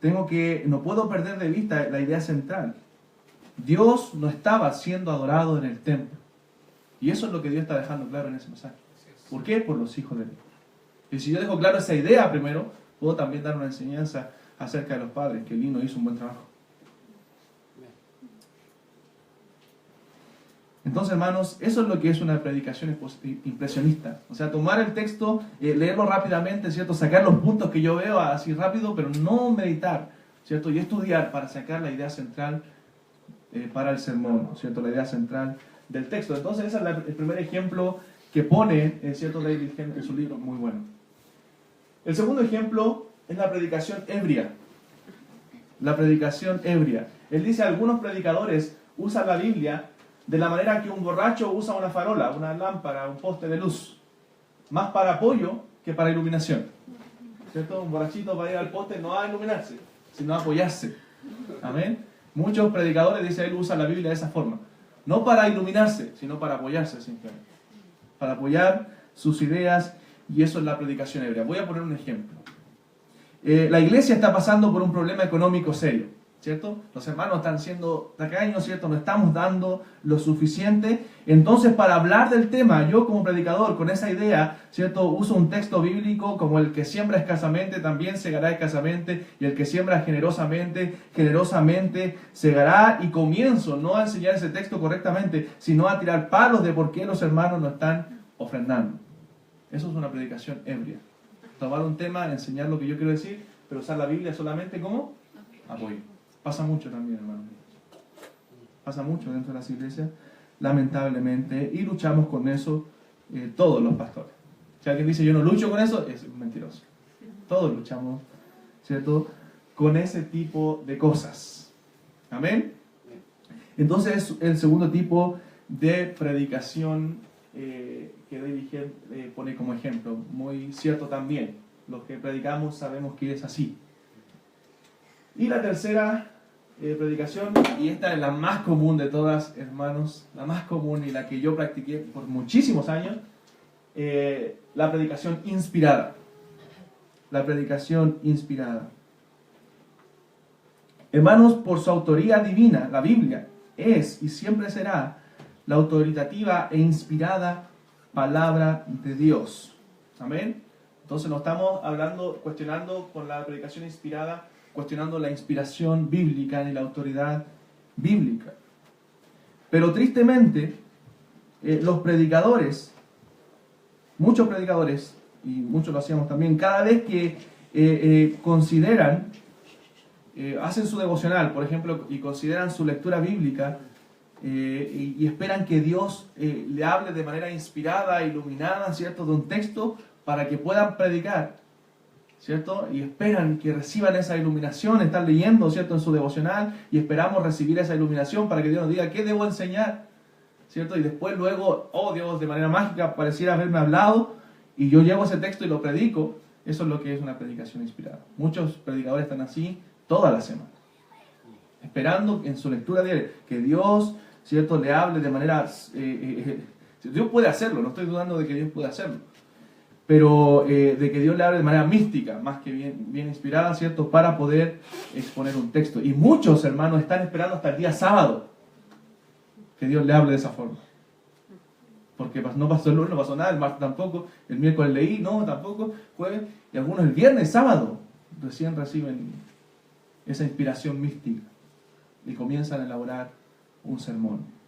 No puedo perder de vista la idea central. Dios no estaba siendo adorado en el templo. Y eso es lo que Dios está dejando claro en ese mensaje. ¿Por qué? Por los hijos de Dios. Y si yo dejo claro esa idea primero, puedo también dar una enseñanza acerca de los padres, que Lino hizo un buen trabajo. Entonces, hermanos, eso es lo que es una predicación impresionista. O sea, tomar el texto, leerlo rápidamente, ¿cierto? Sacar los puntos que yo veo así rápido, pero no meditar, ¿cierto? Y estudiar para sacar la idea central para el sermón, ¿cierto? La idea central del texto. Entonces, ese es el primer ejemplo que pone, ¿cierto?, David Henry en su libro, muy bueno. El segundo ejemplo es la predicación ebria. La predicación ebria. Él dice, algunos predicadores usan la Biblia de la manera que un borracho usa una farola, una lámpara, un poste de luz, más para apoyo que para iluminación. ¿Cierto? Un borrachito va a ir al poste no a iluminarse, sino a apoyarse. Amén. Muchos predicadores, dice él, usan la Biblia de esa forma. No para iluminarse, sino para apoyarse simplemente. Para apoyar sus ideas, y eso es la predicación ebria. Voy a poner un ejemplo. La iglesia está pasando por un problema económico serio, ¿cierto? Los hermanos están siendo tacaños, ¿cierto? No estamos dando lo suficiente. Entonces, para hablar del tema, yo como predicador, con esa idea, ¿cierto?, uso un texto bíblico como el que siembra escasamente, también segará escasamente, y el que siembra generosamente, generosamente segará, y comienzo no a enseñar ese texto correctamente, sino a tirar palos de por qué los hermanos no están ofrendando. Eso es una predicación ebria. Tomar un tema, enseñar lo que yo quiero decir, pero usar la Biblia solamente como apoyo. Pasa mucho también, hermano. Pasa mucho dentro de las iglesias, lamentablemente, y luchamos con eso todos los pastores. Si alguien dice yo no lucho con eso, es mentiroso. Todos luchamos, ¿cierto?, con ese tipo de cosas. Amén. Entonces, el segundo tipo de predicación que David pone como ejemplo, muy cierto también. Los que predicamos sabemos que es así. Y la tercera predicación, y esta es la más común de todas, hermanos, la más común y la que yo practiqué por muchísimos años, la predicación inspirada. La predicación inspirada. Hermanos, por su autoría divina, la Biblia es y siempre será la autoritativa e inspirada palabra de Dios. Amén. Entonces no estamos cuestionando con la predicación inspirada, cuestionando la inspiración bíblica ni la autoridad bíblica. Pero tristemente, los predicadores, muchos predicadores, y muchos lo hacíamos también, cada vez que consideran, hacen su devocional, por ejemplo, y consideran su lectura bíblica, y esperan que Dios le hable de manera inspirada, iluminada, ¿cierto?, de un texto, para que puedan predicar, ¿cierto? Y esperan que reciban esa iluminación, están leyendo, ¿cierto?, en su devocional, y esperamos recibir esa iluminación para que Dios nos diga qué debo enseñar, ¿cierto? Y después luego, oh Dios, de manera mágica pareciera haberme hablado, y yo llevo ese texto y lo predico. Eso es lo que es una predicación inspirada. Muchos predicadores están así toda la semana, esperando en su lectura diaria que Dios, ¿cierto?, le hable de manera... Dios puede hacerlo, no estoy dudando de que Dios pueda hacerlo, pero de que Dios le hable de manera mística, más que bien inspirada, ¿cierto?, para poder exponer un texto. Y muchos hermanos están esperando hasta el día sábado que Dios le hable de esa forma. Porque no pasó el lunes, no pasó nada, el martes tampoco, el miércoles leí, no, tampoco, jueves, y algunos el viernes, sábado, recién reciben esa inspiración mística y comienzan a elaborar un sermón.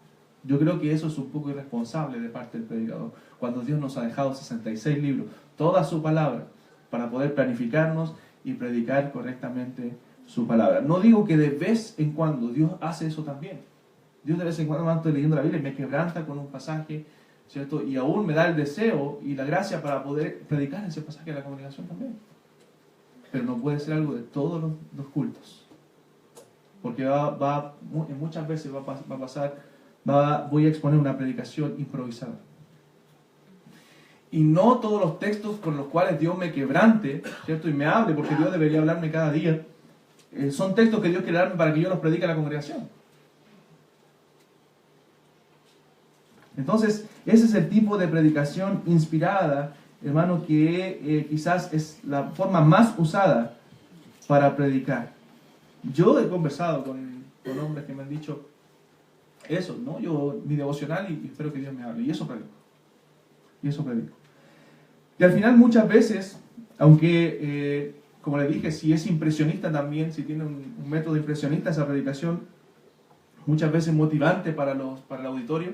Yo creo que eso es un poco irresponsable de parte del predicador, cuando Dios nos ha dejado 66 libros, toda su palabra, para poder planificarnos y predicar correctamente su palabra. No digo que de vez en cuando Dios hace eso también. Dios de vez en cuando, estoy leyendo la Biblia y me quebranta con un pasaje, ¿cierto? Y aún me da el deseo y la gracia para poder predicar ese pasaje a la congregación también. Pero no puede ser algo de todos los cultos. Porque muchas veces voy a exponer una predicación improvisada. Y no todos los textos con los cuales Dios me quebrante, ¿cierto?, y me hable, porque Dios debería hablarme cada día, son textos que Dios quiere darme para que yo los predique a la congregación. Entonces, ese es el tipo de predicación inspirada, hermano, que quizás es la forma más usada para predicar. Yo he conversado con hombres que me han dicho eso, ¿no? Mi devocional y espero que Dios me hable. Y eso predico. Y al final muchas veces, aunque, como le dije, si es impresionista también, si tiene un método impresionista esa predicación, muchas veces motivante para el auditorio,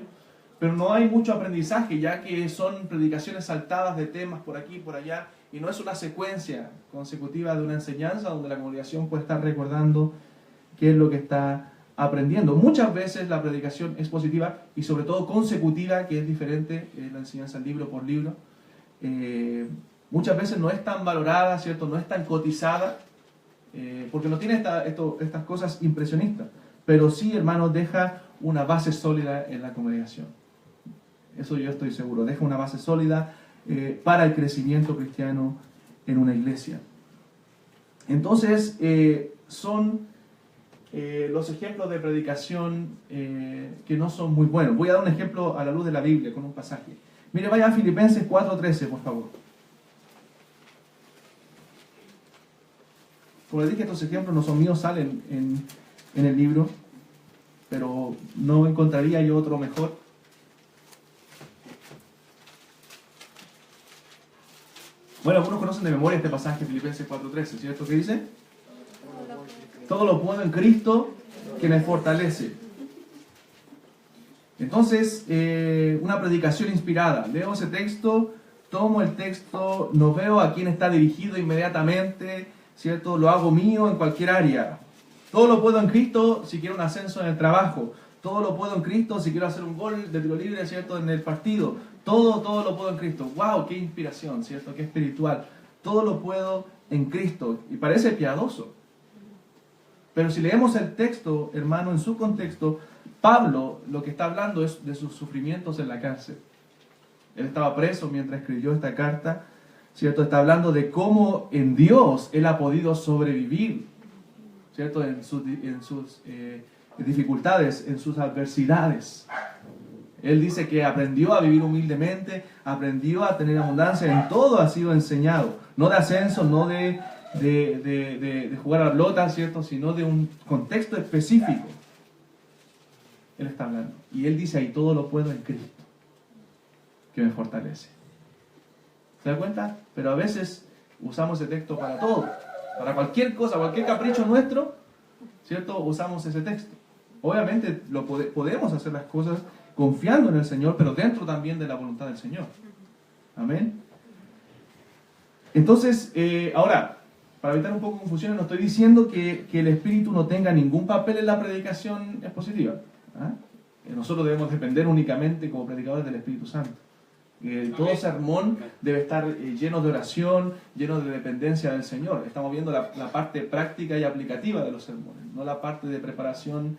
pero no hay mucho aprendizaje, ya que son predicaciones saltadas de temas por aquí y por allá, y no es una secuencia consecutiva de una enseñanza donde la congregación puede estar recordando qué es lo que está aprendiendo. Muchas veces la predicación es positiva y sobre todo consecutiva, que es diferente, la enseñanza libro por libro. Muchas veces no es tan valorada, ¿cierto?, no es tan cotizada, porque no tiene estas cosas impresionistas, pero sí, hermanos, deja una base sólida en la congregación. Eso yo estoy seguro, deja una base sólida para el crecimiento cristiano en una iglesia. Entonces, son los ejemplos de predicación que no son muy buenos. Voy a dar un ejemplo a la luz de la Biblia con un pasaje. Mire, vaya a Filipenses 4:13, por favor. Como les dije, estos ejemplos no son míos, salen en el libro, pero no encontraría yo otro mejor. Bueno, algunos conocen de memoria este pasaje, Filipenses 4:13, ¿cierto? ¿Qué dice? Todo lo puedo en Cristo que me fortalece. Entonces, una predicación inspirada. Leo ese texto, tomo el texto, no veo a quién está dirigido inmediatamente, ¿cierto? Lo hago mío en cualquier área. Todo lo puedo en Cristo si quiero un ascenso en el trabajo. Todo lo puedo en Cristo si quiero hacer un gol de tiro libre, ¿cierto?, en el partido. Todo lo puedo en Cristo. ¡Wow! ¡Qué inspiración!, ¿cierto? ¡Qué espiritual! Todo lo puedo en Cristo. Y parece piadoso. Pero si leemos el texto, hermano, en su contexto, Pablo lo que está hablando es de sus sufrimientos en la cárcel. Él estaba preso mientras escribió esta carta, ¿cierto? Está hablando de cómo en Dios él ha podido sobrevivir, ¿cierto?, en sus dificultades, en sus adversidades. Él dice que aprendió a vivir humildemente, aprendió a tener abundancia, en todo ha sido enseñado. No de ascenso, no de jugar a la pelota, ¿cierto?, sino de un contexto específico. Él está hablando. Y él dice ahí, todo lo puedo en Cristo, que me fortalece. ¿Se da cuenta? Pero a veces usamos ese texto para todo. Para cualquier cosa, cualquier capricho nuestro, ¿cierto?, usamos ese texto. Obviamente podemos hacer las cosas confiando en el Señor, pero dentro también de la voluntad del Señor. Amén. Entonces, ahora, para evitar un poco de confusiones, no estoy diciendo que el Espíritu no tenga ningún papel en la predicación expositiva. Nosotros debemos depender únicamente como predicadores del Espíritu Santo. Todo sermón debe estar lleno de oración, lleno de dependencia del Señor. Estamos viendo la parte práctica y aplicativa de los sermones, no la parte de preparación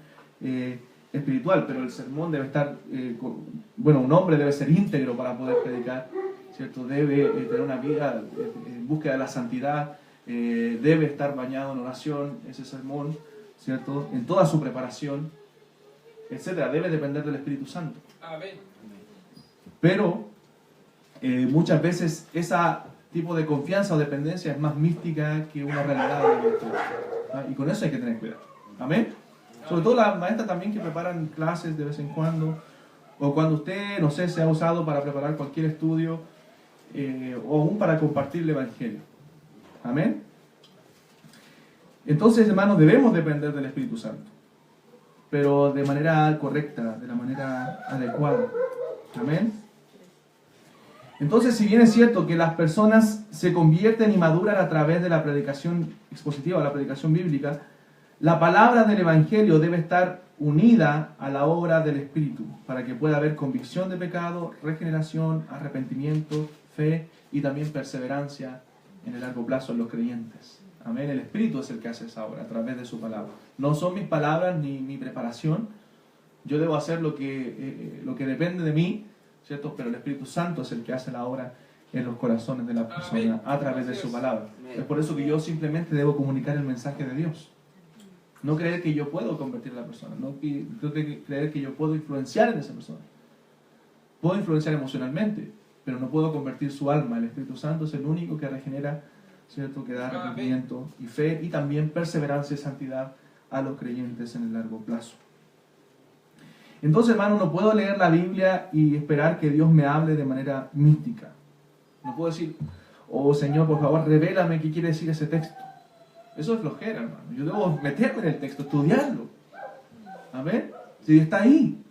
espiritual, pero el sermón debe estar, un hombre debe ser íntegro para poder predicar, ¿cierto? Debe tener una vida en búsqueda de la santidad, debe estar bañado en oración, ese sermón, ¿cierto? En toda su preparación, etcétera. Debe depender del Espíritu Santo. Amén. Pero muchas veces ese tipo de confianza o dependencia es más mística que una realidad de la vida. Y con eso hay que tener cuidado. Amén. Sobre todo las maestras también que preparan clases de vez en cuando, o cuando usted, no sé, se ha usado para preparar cualquier estudio, o aún para compartir el Evangelio. Amén. Entonces, hermanos, debemos depender del Espíritu Santo, pero de manera correcta, de la manera adecuada. Amén. Entonces, si bien es cierto que las personas se convierten y maduran a través de la predicación expositiva, la predicación bíblica, la palabra del Evangelio debe estar unida a la obra del Espíritu, para que pueda haber convicción de pecado, regeneración, arrepentimiento, fe y también perseverancia en el largo plazo en los creyentes. Amén. El Espíritu es el que hace esa obra a través de su palabra. No son mis palabras ni mi preparación. Yo debo hacer lo que depende de mí, ¿cierto? Pero el Espíritu Santo es el que hace la obra en los corazones de la persona a través de su palabra. Es por eso que yo simplemente debo comunicar el mensaje de Dios. No creer que yo puedo convertir a la persona, no creer que yo puedo influenciar en esa persona. Puedo influenciar emocionalmente, pero no puedo convertir su alma. El Espíritu Santo es el único que regenera, ¿cierto? Que da arrepentimiento y fe y también perseverancia y santidad a los creyentes en el largo plazo. Entonces, hermano, no puedo leer la Biblia y esperar que Dios me hable de manera mística. No puedo decir, oh Señor, por favor, revélame qué quiere decir ese texto. Eso es flojera, hermano. Yo debo meterme en el texto, estudiarlo. Amén. Si está ahí.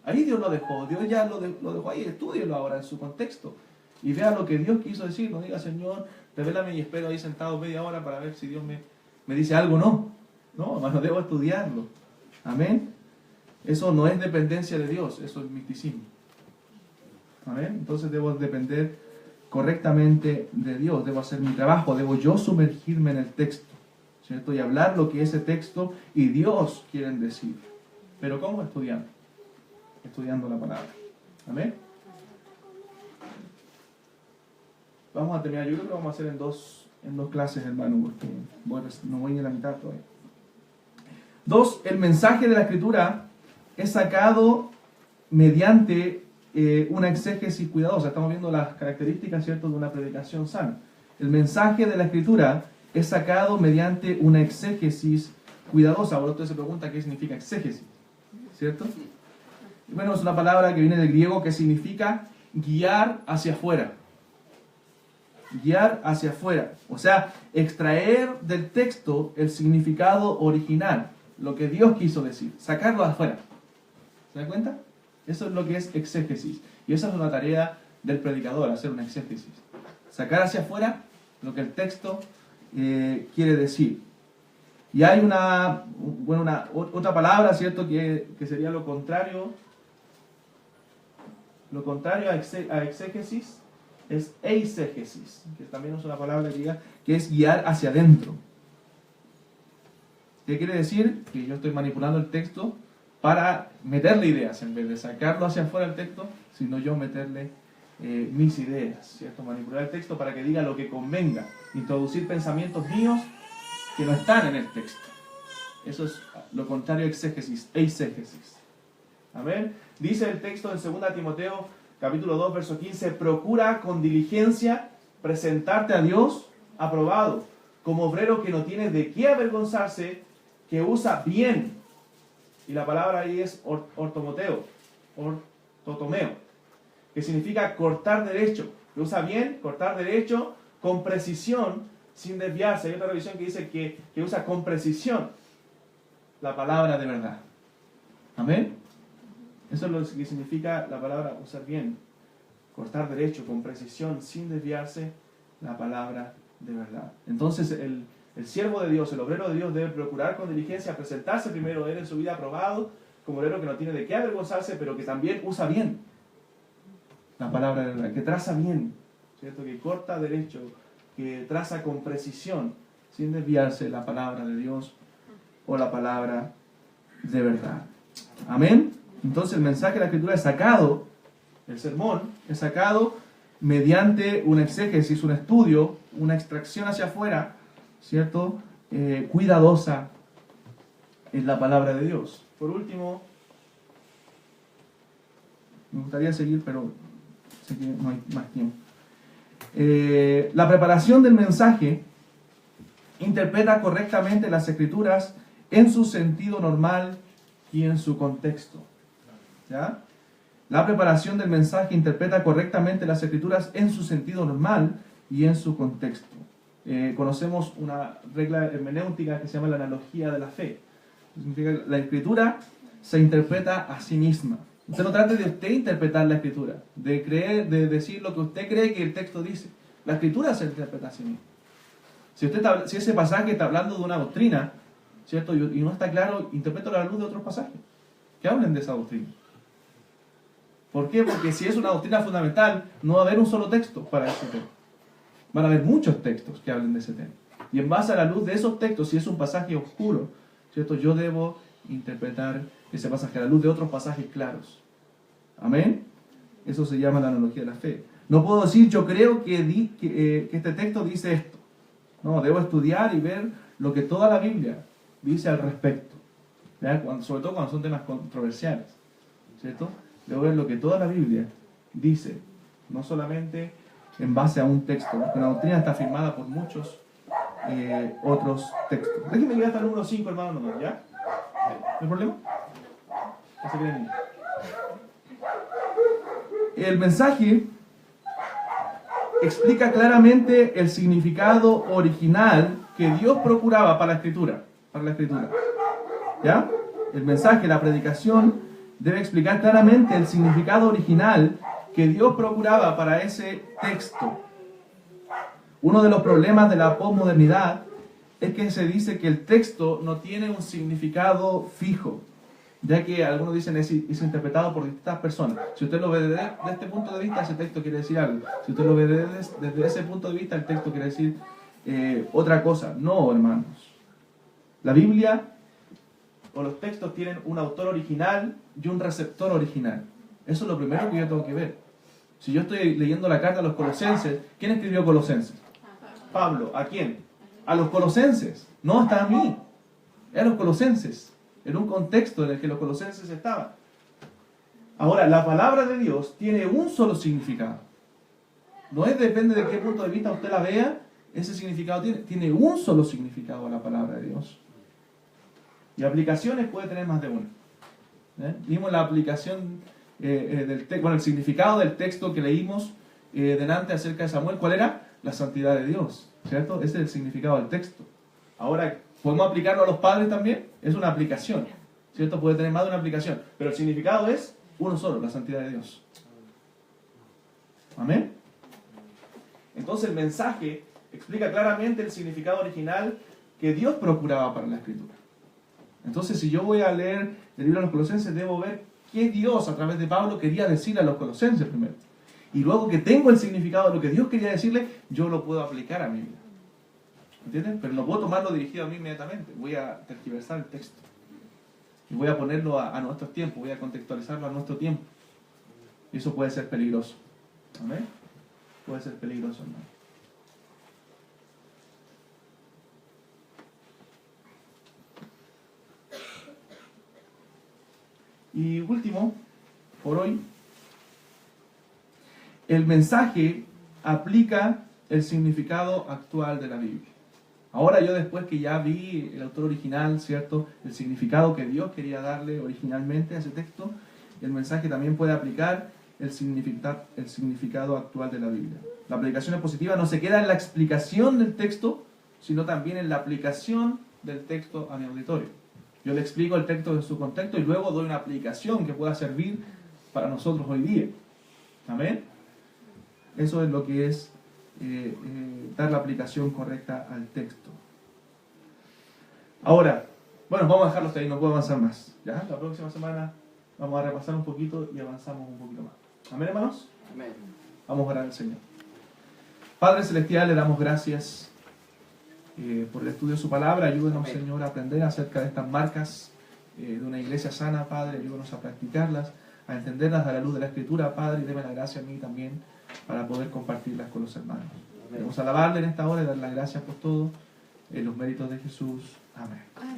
Ahí Dios lo dejó. Dios ya lo dejó ahí. Estúdielo ahora en su contexto. Y vea lo que Dios quiso decir. No diga, Señor, revélame y espero ahí sentado media hora para ver si Dios me dice algo o no. No, hermano, debo estudiarlo. Amén. Eso no es dependencia de Dios. Eso es misticismo. Amén. Entonces debo depender correctamente de Dios. Debo hacer mi trabajo. Debo yo sumergirme en el texto, ¿cierto? Y hablar lo que ese texto y Dios quieren decir. ¿Pero cómo? Estudiando. Estudiando la palabra. Amén. Vamos a terminar. Yo creo que lo vamos a hacer en dos clases, hermano, porque no voy ni a la mitad todavía. 2. El mensaje de la Escritura es sacado mediante una exégesis cuidadosa. Estamos viendo las características, ¿cierto?, de una predicación sana. El mensaje de la Escritura es sacado mediante una exégesis cuidadosa. Ahora usted se pregunta qué significa exégesis, ¿cierto? Bueno, es una palabra que viene del griego que significa guiar hacia afuera. Guiar hacia afuera. O sea, extraer del texto el significado original, lo que Dios quiso decir, sacarlo de afuera. ¿Se da cuenta? Eso es lo que es exégesis. Y esa es una tarea del predicador, hacer una exégesis. Sacar hacia afuera lo que el texto quiere decir. Y hay otra palabra, ¿cierto?, que sería lo contrario. Lo contrario a exégesis es eisegesis, que también es una palabra griega, que es guiar hacia adentro. ¿Qué quiere decir? Que yo estoy manipulando el texto para meterle ideas, en vez de sacarlo hacia afuera del texto, sino yo meterle mis ideas, ¿cierto? Manipular el texto para que diga lo que convenga, introducir pensamientos míos que no están en el texto. Eso es lo contrario a exégesis, eisegesis. Amén. Dice el texto en 2 Timoteo, capítulo 2, verso 15, procura con diligencia presentarte a Dios aprobado, como obrero que no tiene de qué avergonzarse, que usa bien. Y la palabra ahí es ortotomeo, que significa cortar derecho. Que usa bien, cortar derecho, con precisión, sin desviarse. Hay otra revisión que dice que usa con precisión la palabra de verdad. Amén. Eso es lo que significa la palabra usar bien. Cortar derecho, con precisión, sin desviarse, la palabra de verdad. Entonces el siervo de Dios, el obrero de Dios, debe procurar con diligencia presentarse primero él en su vida aprobado, como obrero que no tiene de qué avergonzarse, pero que también usa bien. la palabra de verdad, que traza bien, ¿cierto? Que corta derecho, que traza con precisión, sin desviarse la palabra de Dios o la palabra de verdad. Amén. Entonces el mensaje de la Escritura es sacado, el sermón es sacado mediante un exégesis, un estudio, una extracción hacia afuera, ¿cierto? Cuidadosa en la palabra de Dios. Por último, me gustaría seguir, pero sé que no hay más tiempo. La preparación del mensaje interpreta correctamente las Escrituras en su sentido normal y en su contexto. ¿Ya? La preparación del mensaje interpreta correctamente las Escrituras en su sentido normal y en su contexto. Conocemos una regla hermenéutica que se llama la analogía de la fe. Significa que la Escritura se interpreta a sí misma. Usted no trate de usted interpretar la Escritura, de creer, de decir lo que usted cree que el texto dice. La Escritura se interpreta a sí misma. Si ese pasaje está hablando de una doctrina, ¿cierto? Y no está claro, interprétalo a la luz de otros pasajes que hablen de esa doctrina. ¿Por qué? Porque si es una doctrina fundamental, no va a haber un solo texto para ese tema. Van a haber muchos textos que hablen de ese tema. Y en base a la luz de esos textos, si es un pasaje oscuro, ¿cierto? Yo debo interpretar ese pasaje a la luz de otros pasajes claros. ¿Amén? Eso se llama la analogía de la fe. No puedo decir, yo creo que este texto dice esto. No, debo estudiar y ver lo que toda la Biblia dice al respecto. Sobre todo cuando son temas controversiales. ¿Cierto? Debo ver lo que toda la Biblia dice. No solamente en base a un texto. Porque la doctrina está firmada por muchos otros textos. Déjenme llegar hasta el número 5, hermano, nomás, ¿ya? ¿No hay problema? ¿Qué se creen? El mensaje explica claramente el significado original que Dios procuraba para la Escritura. ¿Ya? El mensaje, la predicación, debe explicar claramente el significado original que Dios procuraba para ese texto. Uno de los problemas de la posmodernidad es que se dice que el texto no tiene un significado fijo, ya que algunos dicen es interpretado por distintas personas. Si usted lo ve desde este punto de vista, ese texto quiere decir algo. Si usted lo ve desde ese punto de vista, el texto quiere decir otra cosa. No, hermanos. La Biblia o los textos tienen un autor original y un receptor original. Eso es lo primero que yo tengo que ver. Si yo estoy leyendo la carta a los Colosenses, ¿quién escribió Colosenses? Pablo. ¿A quién? A los Colosenses. No hasta a mí. A los Colosenses. En un contexto en el que los Colosenses estaban. Ahora, la palabra de Dios tiene un solo significado. No depende de qué punto de vista usted la vea, ese significado tiene un solo significado a la palabra de Dios. Y aplicaciones puede tener más de una. Vimos la aplicación el significado del texto que leímos delante acerca de Samuel. ¿Cuál era? La santidad de Dios, ¿cierto? Ese es el significado del texto. Ahora, ¿podemos aplicarlo a los padres también? Es una aplicación, ¿cierto? Puede tener más de una aplicación, pero el significado es uno solo, la santidad de Dios. ¿Amén? Entonces el mensaje explica claramente el significado original que Dios procuraba para la Escritura. Entonces, si yo voy a leer el libro de los Colosenses, debo ver qué Dios a través de Pablo quería decirle a los Colosenses primero. Y luego que tengo el significado de lo que Dios quería decirle, yo lo puedo aplicar a mi vida. ¿Entienden? Pero no puedo tomarlo dirigido a mí inmediatamente. Voy a tergiversar el texto. Y voy a ponerlo a nuestros tiempos. Voy a contextualizarlo a nuestro tiempo. Y eso puede ser peligroso. ¿Amén? Puede ser peligroso, hermano. Y último, por hoy, el mensaje aplica el significado actual de la Biblia. Ahora yo, después que ya vi el autor original, ¿cierto? El significado que Dios quería darle originalmente a ese texto, el mensaje también puede aplicar el significado actual de la Biblia. La aplicación expositiva no se queda en la explicación del texto, sino también en la aplicación del texto a mi auditorio. Yo le explico el texto en su contexto y luego doy una aplicación que pueda servir para nosotros hoy día. ¿Amén? Eso es lo que es dar la aplicación correcta al texto. Ahora, bueno, vamos a dejarlo hasta ahí, no puedo avanzar más. ¿Ya? La próxima semana vamos a repasar un poquito y avanzamos un poquito más. Amén, hermanos. Amén. Vamos a orar al Señor. Padre Celestial, le damos gracias por el estudio de su palabra. Ayúdenos, Amén. Señor, a aprender acerca de estas marcas de una iglesia sana, Padre. Ayúdenos a practicarlas, a entenderlas a la luz de la Escritura, Padre, y deme la gracia a mí también para poder compartirlas con los hermanos. Queremos alabarle en esta hora y darle las gracias por todo, en los méritos de Jesús. Amén. Amén.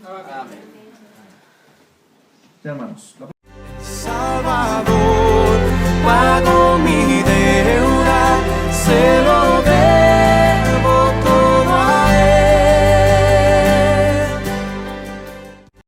Ya, hermanos, la